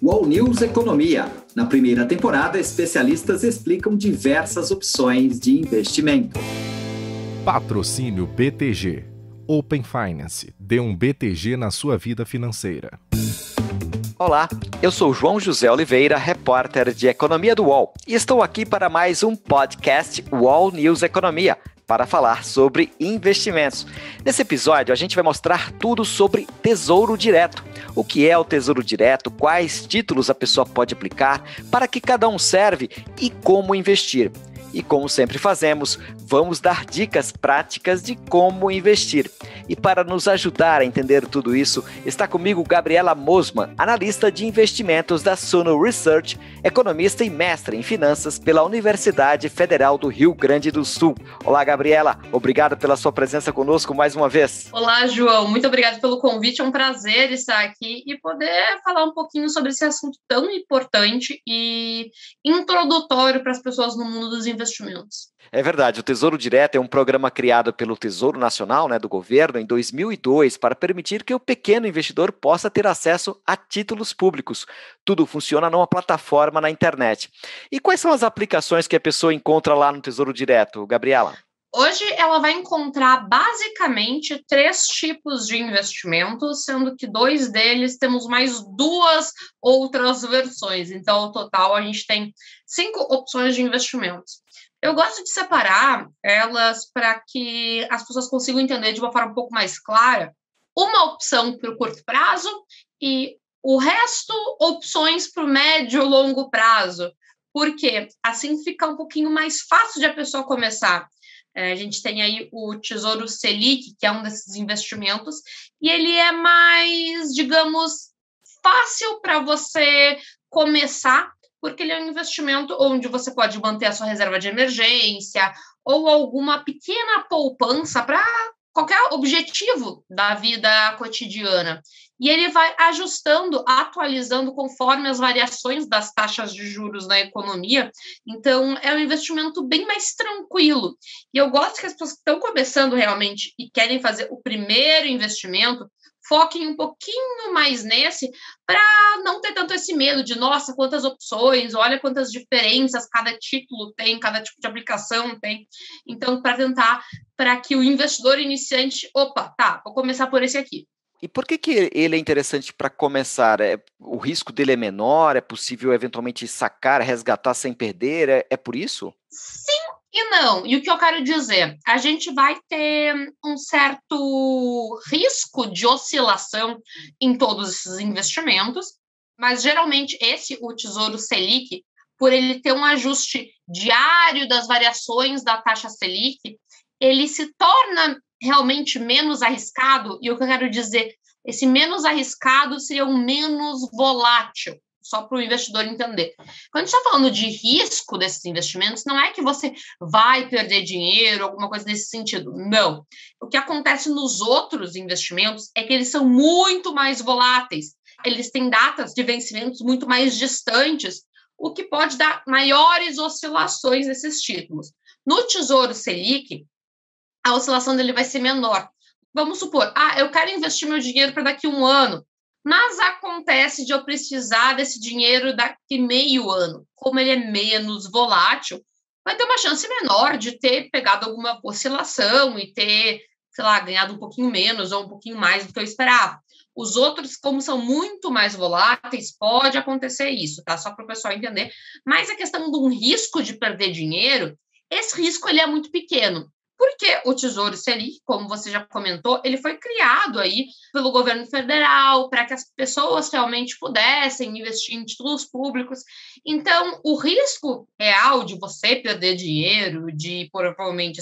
UOL News Economia. Na primeira temporada, especialistas explicam diversas opções de investimento. Patrocínio BTG. Open Finance. Dê um BTG na sua vida financeira. Olá, eu sou João José Oliveira, repórter de Economia do UOL, e estou aqui para mais um podcast UOL News Economia, para falar sobre investimentos. Nesse episódio, a gente vai mostrar tudo sobre Tesouro Direto. O que é o Tesouro Direto, quais títulos a pessoa pode aplicar, para que cada um serve e como investir. E como sempre fazemos, vamos dar dicas práticas de como investir. E para nos ajudar a entender tudo isso, está comigo Gabriela Mosman, analista de investimentos da Suno Research, economista e mestre em finanças pela Universidade Federal do Rio Grande do Sul. Olá, Gabriela, obrigado pela sua presença conosco mais uma vez. Olá, João, muito obrigado pelo convite, é um prazer estar aqui e poder falar um pouquinho sobre esse assunto tão importante e introdutório para as pessoas no mundo dos investimentos. É verdade, o Tesouro Direto é um programa criado pelo Tesouro Nacional, do governo, em 2002, para permitir que o pequeno investidor possa ter acesso a títulos públicos. Tudo funciona numa plataforma na internet. E quais são as aplicações que a pessoa encontra lá no Tesouro Direto, Gabriela? Hoje ela vai encontrar basicamente 3 tipos de investimentos, sendo que 2 deles temos mais 2 outras versões. Então, no total, a gente tem 5 opções de investimentos. Eu gosto de separar elas para que as pessoas consigam entender de uma forma um pouco mais clara uma opção para o curto prazo e o resto opções para o médio e longo prazo, porque assim fica um pouquinho mais fácil de a pessoa começar. A gente tem aí o Tesouro Selic, que é um desses investimentos, e ele é mais, digamos, fácil para você começar, porque ele é um investimento onde você pode manter a sua reserva de emergência ou alguma pequena poupança para qualquer objetivo da vida cotidiana. E ele vai ajustando, atualizando conforme as variações das taxas de juros na economia. Então, é um investimento bem mais tranquilo. E eu gosto que as pessoas que estão começando realmente e querem fazer o primeiro investimento foquem um pouquinho mais nesse para não ter tanto esse medo de, nossa, quantas opções, olha quantas diferenças cada título tem, cada tipo de aplicação tem. Então, para que o investidor iniciante, vou começar por esse aqui. E por que ele é interessante para começar? O risco dele é menor? É possível eventualmente sacar, resgatar sem perder? É por isso? Sim e não. E o que eu quero dizer? A gente vai ter um certo risco de oscilação em todos esses investimentos, mas geralmente o Tesouro Selic, por ele ter um ajuste diário das variações da taxa Selic, ele se torna realmente menos arriscado, e o que eu quero dizer, esse menos arriscado seria um menos volátil, só para o investidor entender. Quando a gente está falando de risco desses investimentos, não é que você vai perder dinheiro, alguma coisa nesse sentido, não. O que acontece nos outros investimentos é que eles são muito mais voláteis, eles têm datas de vencimentos muito mais distantes, o que pode dar maiores oscilações nesses títulos. No Tesouro Selic, a oscilação dele vai ser menor. Vamos supor, eu quero investir meu dinheiro para daqui a 1 ano, mas acontece de eu precisar desse dinheiro daqui meio ano. Como ele é menos volátil, vai ter uma chance menor de ter pegado alguma oscilação e ter, ganhado um pouquinho menos ou um pouquinho mais do que eu esperava. Os outros, como são muito mais voláteis, pode acontecer isso, tá? Só para o pessoal entender. Mas a questão de um risco de perder dinheiro, esse risco ele é muito pequeno. Porque o Tesouro Selic, como você já comentou, ele foi criado aí pelo governo federal para que as pessoas realmente pudessem investir em títulos públicos. Então, o risco real de você perder dinheiro, de provavelmente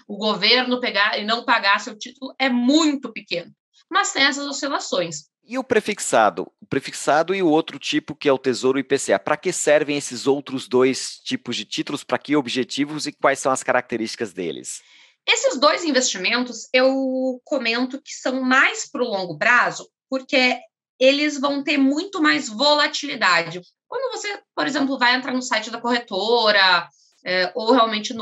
o governo pegar e não pagar seu título é muito pequeno. Mas tem essas oscilações. E o prefixado? O prefixado e o outro tipo, que é o Tesouro IPCA. Para que servem esses outros 2 tipos de títulos? Para que objetivos e quais são as características deles? Esses 2 investimentos, eu comento que são mais para o longo prazo, porque eles vão ter muito mais volatilidade. Quando você, por exemplo, vai entrar no site da corretora, ou realmente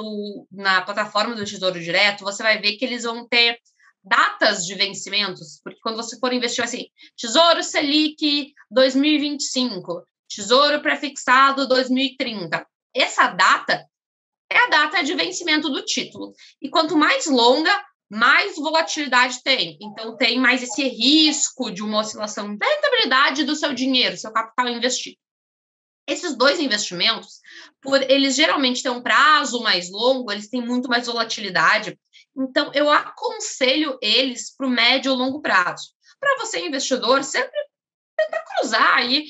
na plataforma do Tesouro Direto, você vai ver que eles vão ter datas de vencimentos, porque quando você for investir assim, Tesouro Selic 2025, Tesouro Prefixado 2030. Essa data é a data de vencimento do título. E quanto mais longa, mais volatilidade tem. Então, tem mais esse risco de uma oscilação da rentabilidade do seu dinheiro, seu capital investido. Esses dois investimentos, por eles geralmente têm um prazo mais longo, eles têm muito mais volatilidade. Então, eu aconselho eles para o médio ou longo prazo. Para você, investidor, sempre tentar cruzar aí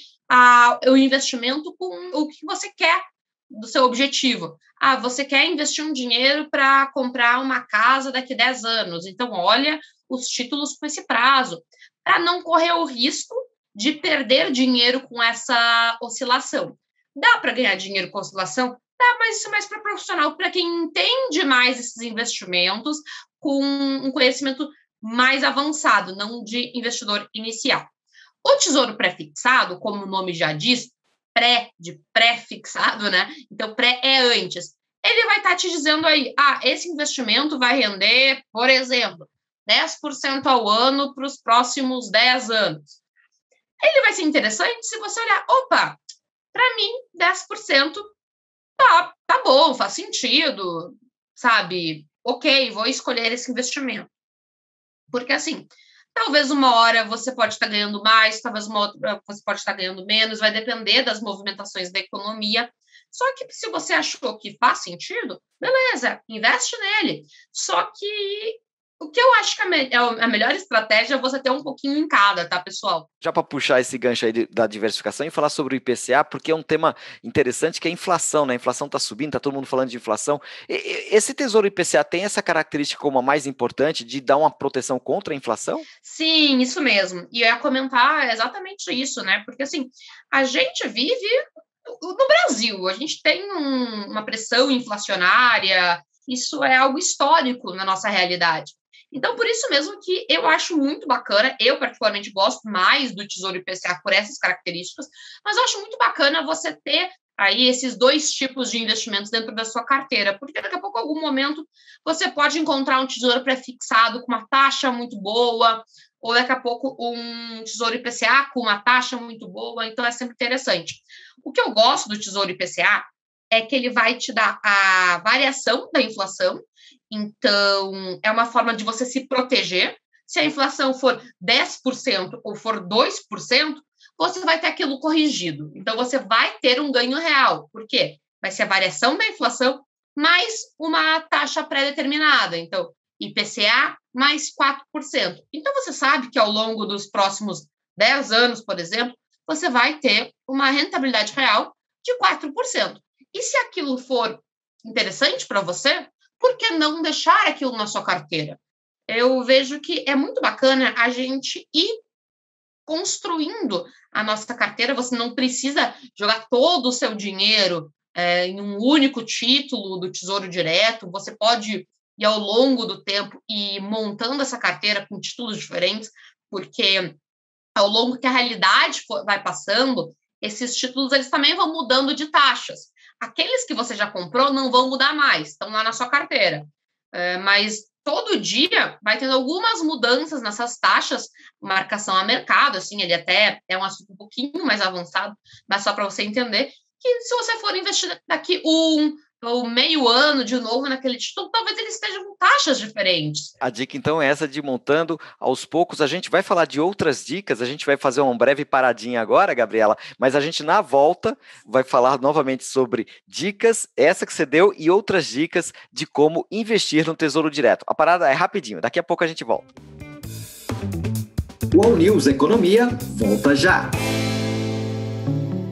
o investimento com o que você quer do seu objetivo. Você quer investir um dinheiro para comprar uma casa daqui a 10 anos. Então, olha os títulos com esse prazo, para não correr o risco de perder dinheiro com essa oscilação. Dá para ganhar dinheiro com oscilação? Dá, mas isso é mais para profissional, para quem entende mais esses investimentos com um conhecimento mais avançado, não de investidor inicial. O tesouro pré-fixado, como o nome já diz, de pré-fixado, né? Então, pré é antes. Ele vai estar te dizendo aí, esse investimento vai render, por exemplo, 10% ao ano para os próximos 10 anos. Ele vai ser interessante se você olhar, para mim, 10% tá bom, faz sentido, sabe? Ok, vou escolher esse investimento. Porque, assim, talvez uma hora você pode estar ganhando mais, talvez uma outra você pode estar ganhando menos, vai depender das movimentações da economia. Só que se você achou que faz sentido, beleza, investe nele. Só que o que eu acho que a melhor estratégia é você ter um pouquinho em cada, tá, pessoal? Já para puxar esse gancho aí da diversificação e falar sobre o IPCA, porque é um tema interessante que é a inflação, né? A inflação está subindo, está todo mundo falando de inflação. Esse Tesouro IPCA tem essa característica como a mais importante de dar uma proteção contra a inflação? Sim, isso mesmo. E eu ia comentar exatamente isso, né? Porque, assim, a gente vive no Brasil, a gente tem uma pressão inflacionária, isso é algo histórico na nossa realidade. Então, por isso mesmo que eu acho muito bacana, eu particularmente gosto mais do Tesouro IPCA por essas características, mas eu acho muito bacana você ter aí esses dois tipos de investimentos dentro da sua carteira, porque daqui a pouco, em algum momento, você pode encontrar um tesouro pré-fixado com uma taxa muito boa, ou daqui a pouco um tesouro IPCA com uma taxa muito boa, então é sempre interessante. O que eu gosto do Tesouro IPCA é que ele vai te dar a variação da inflação. Então, é uma forma de você se proteger. Se a inflação for 10% ou for 2%, você vai ter aquilo corrigido. Então, você vai ter um ganho real. Por quê? Vai ser a variação da inflação mais uma taxa pré-determinada. Então, IPCA mais 4%. Então, você sabe que ao longo dos próximos 10 anos, por exemplo, você vai ter uma rentabilidade real de 4%. E se aquilo for interessante para você, por que não deixar aquilo na sua carteira? Eu vejo que é muito bacana a gente ir construindo a nossa carteira. Você não precisa jogar todo o seu dinheiro em um único título do Tesouro Direto. Você pode ir ao longo do tempo e montando essa carteira com títulos diferentes, porque ao longo que a realidade vai passando, esses títulos eles também vão mudando de taxas. Aqueles que você já comprou não vão mudar mais, estão lá na sua carteira. Mas todo dia vai tendo algumas mudanças nessas taxas, marcação a mercado, assim, ele até é um assunto um pouquinho mais avançado, mas só para você entender que se você for investir daqui ou meio ano de novo naquele título, talvez eles estejam com taxas diferentes. A dica, então, é essa de montando aos poucos. A gente vai falar de outras dicas, a gente vai fazer uma breve paradinha agora, Gabriela, mas a gente, na volta, vai falar novamente sobre dicas, essa que você deu, e outras dicas de como investir no Tesouro Direto. A parada é rapidinho, daqui a pouco a gente volta. O All News Economia volta já.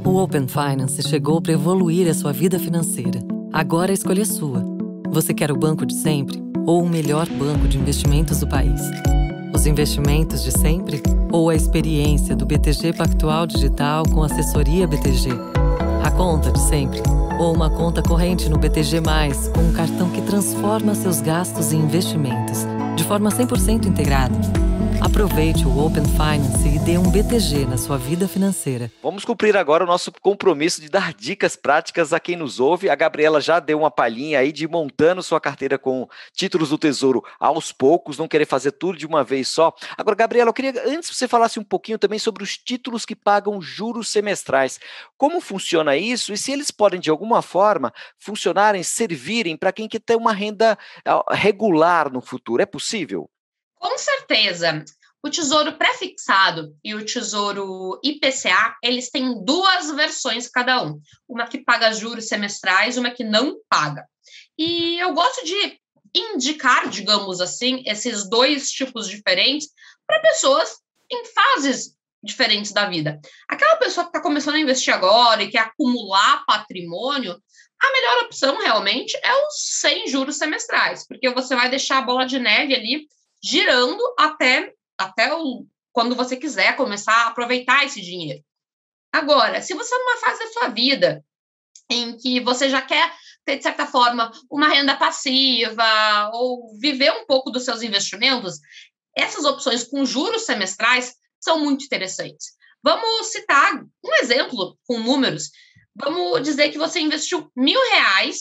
O Open Finance chegou para evoluir a sua vida financeira. Agora a escolha é sua. Você quer o banco de sempre ou o melhor banco de investimentos do país? Os investimentos de sempre ou a experiência do BTG Pactual Digital com assessoria BTG? A conta de sempre ou uma conta corrente no BTG+, com um cartão que transforma seus gastos em investimentos, de forma 100% integrada? Aproveite o Open Finance e dê um BTG na sua vida financeira. Vamos cumprir agora o nosso compromisso de dar dicas práticas a quem nos ouve. A Gabriela já deu uma palhinha aí de ir montando sua carteira com títulos do Tesouro aos poucos, não querer fazer tudo de uma vez só. Agora, Gabriela, eu queria antes que você falasse um pouquinho também sobre os títulos que pagam juros semestrais. Como funciona isso e se eles podem, de alguma forma, funcionarem, servirem para quem quer ter uma renda regular no futuro? É possível? Com certeza. O Tesouro Pré-Fixado e o Tesouro IPCA, eles têm duas versões cada um. Uma que paga juros semestrais, uma que não paga. E eu gosto de indicar, digamos assim, esses dois tipos diferentes para pessoas em fases diferentes da vida. Aquela pessoa que está começando a investir agora e quer acumular patrimônio, a melhor opção realmente é os sem juros semestrais, porque você vai deixar a bola de neve ali girando até quando você quiser começar a aproveitar esse dinheiro. Agora, se você numa fase da sua vida em que você já quer ter, de certa forma, uma renda passiva ou viver um pouco dos seus investimentos, essas opções com juros semestrais são muito interessantes. Vamos citar um exemplo com números. Vamos dizer que você investiu R$1.000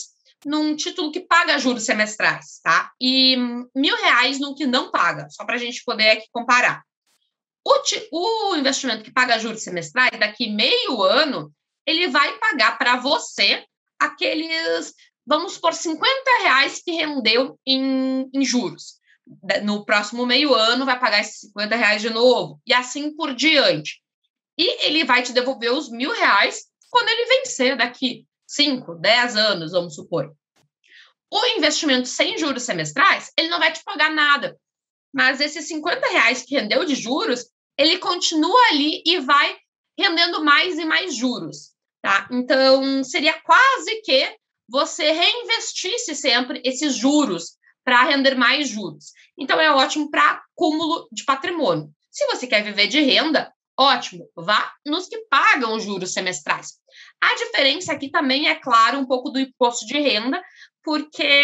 num título que paga juros semestrais, tá? E R$1.000 num que não paga, só para a gente poder aqui comparar. O investimento que paga juros semestrais, daqui meio ano, ele vai pagar para você aqueles, vamos supor, R$50 que rendeu em juros. No próximo meio ano, vai pagar esses R$50 de novo, e assim por diante. E ele vai te devolver os R$1.000 quando ele vencer daqui 5, 10 anos, vamos supor. O investimento sem juros semestrais, ele não vai te pagar nada. Mas esses R$50 que rendeu de juros, ele continua ali e vai rendendo mais e mais juros. Tá? Então, seria quase que você reinvestisse sempre esses juros para render mais juros. Então, é ótimo para acúmulo de patrimônio. Se você quer viver de renda, ótimo, vá nos que pagam juros semestrais. A diferença aqui também é, claro, um pouco do imposto de renda, porque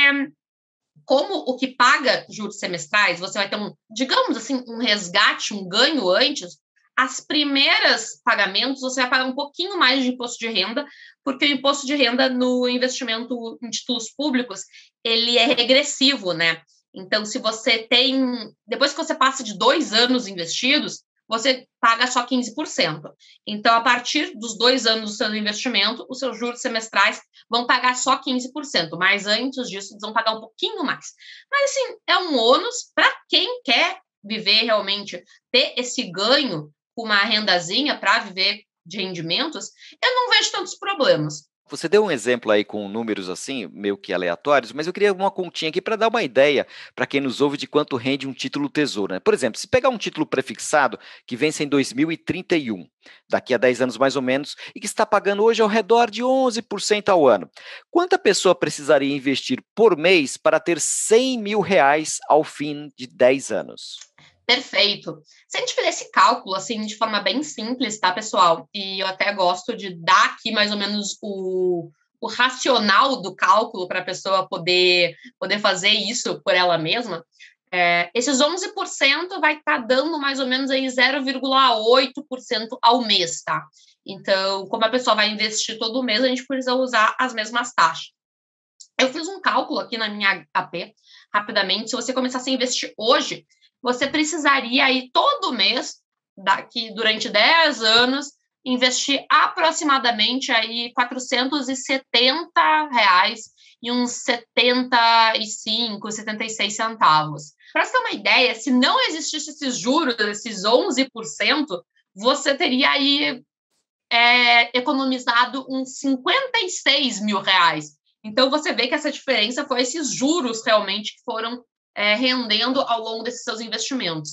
como o que paga juros semestrais, você vai ter digamos assim, um resgate, um ganho antes, as primeiras pagamentos você vai pagar um pouquinho mais de imposto de renda, porque o imposto de renda no investimento em títulos públicos, ele é regressivo, né? Então, se você tem, depois que você passa de 2 anos investidos, você paga só 15%. Então, a partir dos 2 anos do seu investimento, os seus juros semestrais vão pagar só 15%, mas antes disso, eles vão pagar um pouquinho mais. Mas, assim, é um ônus para quem quer viver realmente, ter esse ganho com uma rendazinha para viver de rendimentos, eu não vejo tantos problemas. Você deu um exemplo aí com números assim, meio que aleatórios, mas eu queria uma continha aqui para dar uma ideia para quem nos ouve de quanto rende um título tesouro, né? Por exemplo, se pegar um título prefixado que vence em 2031, daqui a 10 anos mais ou menos, e que está pagando hoje ao redor de 11% ao ano, quanta pessoa precisaria investir por mês para ter R$100.000 ao fim de 10 anos? Perfeito. Se a gente fizer esse cálculo, assim, de forma bem simples, tá, pessoal? E eu até gosto de dar aqui mais ou menos o racional do cálculo para a pessoa poder fazer isso por ela mesma. Esses 11% vai estar dando mais ou menos aí 0,8% ao mês, tá? Então, como a pessoa vai investir todo mês, a gente precisa usar as mesmas taxas. Eu fiz um cálculo aqui na minha AP, rapidamente. Se você começasse a investir hoje, você precisaria aí todo mês, durante 10 anos, investir aproximadamente aí R$470 e uns 75, 76 centavos. Para você ter uma ideia, se não existisse esses juros, esses 11%, você teria aí economizado uns R$56.000. Então, você vê que essa diferença foi esses juros realmente que foram rendendo ao longo desses seus investimentos.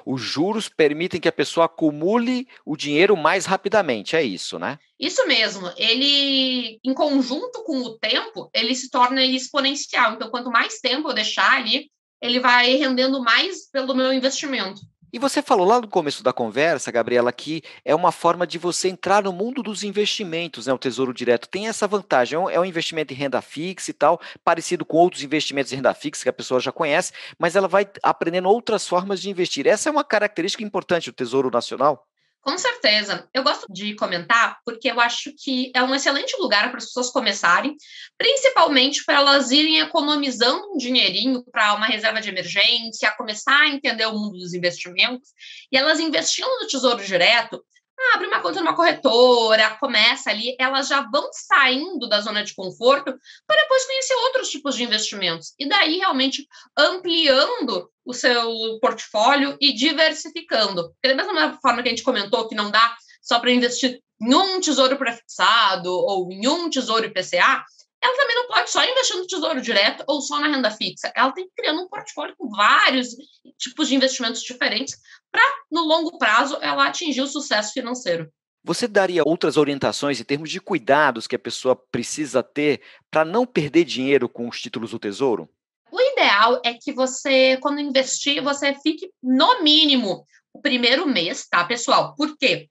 Os juros permitem que a pessoa acumule o dinheiro mais rapidamente, é isso, né? Isso mesmo. Ele, em conjunto com o tempo, ele se torna exponencial. Então, quanto mais tempo eu deixar ali, ele vai rendendo mais pelo meu investimento. E você falou lá no começo da conversa, Gabriela, que é uma forma de você entrar no mundo dos investimentos, né? O Tesouro Direto tem essa vantagem, é um investimento em renda fixa e tal, parecido com outros investimentos em renda fixa que a pessoa já conhece, mas ela vai aprendendo outras formas de investir. Essa é uma característica importante do Tesouro Nacional? Com certeza. Eu gosto de comentar porque eu acho que é um excelente lugar para as pessoas começarem, principalmente para elas irem economizando um dinheirinho para uma reserva de emergência, começar a entender o mundo dos investimentos, e elas investindo no Tesouro Direto, abre uma conta numa corretora, começa ali, elas já vão saindo da zona de conforto para depois conhecer outros tipos de investimentos. E daí, realmente, ampliando o seu portfólio e diversificando. Porque da mesma forma que a gente comentou que não dá só para investir em um tesouro prefixado ou em um tesouro IPCA, ela também não pode só investir no Tesouro Direto ou só na renda fixa. Ela tem que criar um portfólio com vários tipos de investimentos diferentes para, no longo prazo, ela atingir o sucesso financeiro. Você daria outras orientações em termos de cuidados que a pessoa precisa ter para não perder dinheiro com os títulos do Tesouro? O ideal é que você, quando investir, você fique no mínimo o primeiro mês, tá, pessoal? Por quê?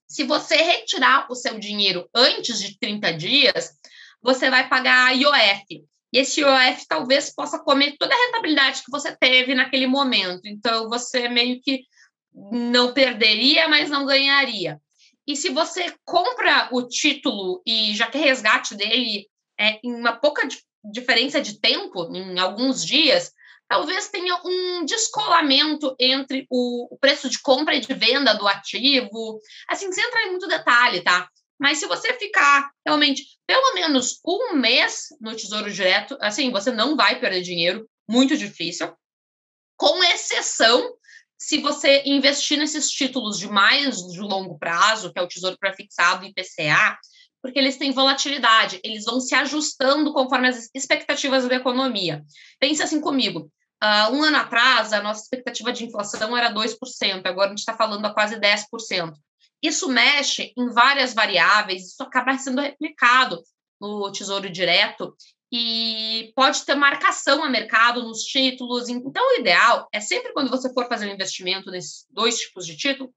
Se você retirar o seu dinheiro antes de 30 dias, você vai pagar IOF. E esse IOF talvez possa comer toda a rentabilidade que você teve naquele momento. Então, você meio que não perderia, mas não ganharia. E se você compra o título e já quer resgate dele em uma pouca diferença de tempo, em alguns dias, talvez tenha um descolamento entre o preço de compra e de venda do ativo. Assim, sem entrar em muito detalhe, tá? Mas se você ficar realmente pelo menos um mês no Tesouro Direto, assim, você não vai perder dinheiro, muito difícil, com exceção se você investir nesses títulos de mais de longo prazo, que é o Tesouro Prefixado e IPCA, porque eles têm volatilidade, eles vão se ajustando conforme as expectativas da economia. Pense assim comigo, um ano atrás, a nossa expectativa de inflação era 2%, agora a gente está falando a quase 10%. Isso mexe em várias variáveis, isso acaba sendo replicado no Tesouro Direto e pode ter marcação a mercado nos títulos. Então, o ideal é sempre quando você for fazer um investimento nesses dois tipos de título,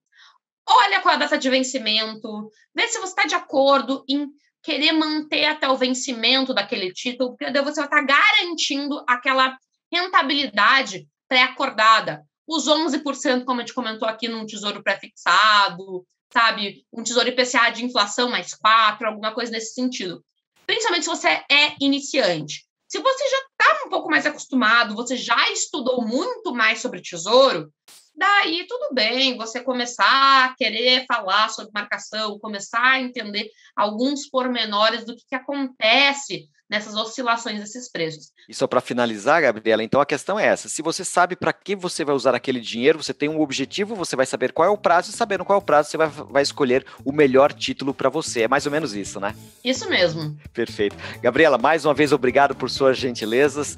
olha qual é a data de vencimento, vê se você está de acordo em querer manter até o vencimento daquele título, porque daí você vai estar garantindo aquela rentabilidade pré-acordada. Os 11%, como a gente comentou aqui, num tesouro pré-fixado, sabe? Um tesouro IPCA de inflação mais 4%, alguma coisa nesse sentido. Principalmente se você é iniciante. Se você já está um pouco mais acostumado, você já estudou muito mais sobre tesouro, daí tudo bem você começar a querer falar sobre marcação, começar a entender alguns pormenores do que acontece nessas oscilações desses preços. E só para finalizar, Gabriela, então a questão é essa: se você sabe para que você vai usar aquele dinheiro, você tem um objetivo, você vai saber qual é o prazo, e sabendo qual é o prazo, você vai escolher o melhor título para você. É mais ou menos isso, né? Isso mesmo. Perfeito. Gabriela, mais uma vez, obrigado por suas gentilezas.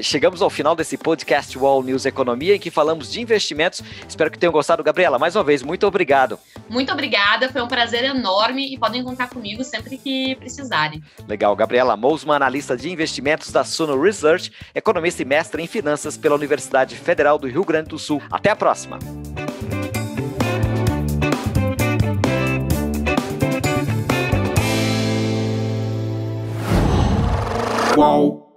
Chegamos ao final desse podcast All News Economia, em que falamos de investimentos. Espero que tenham gostado. Gabriela, mais uma vez, muito obrigado. Muito obrigada, foi um prazer enorme e podem contar comigo sempre que precisarem. Legal. Gabriela Mousman, analista de investimentos da Suno Research, economista e mestre em finanças pela Universidade Federal do Rio Grande do Sul. Até a próxima! Qual?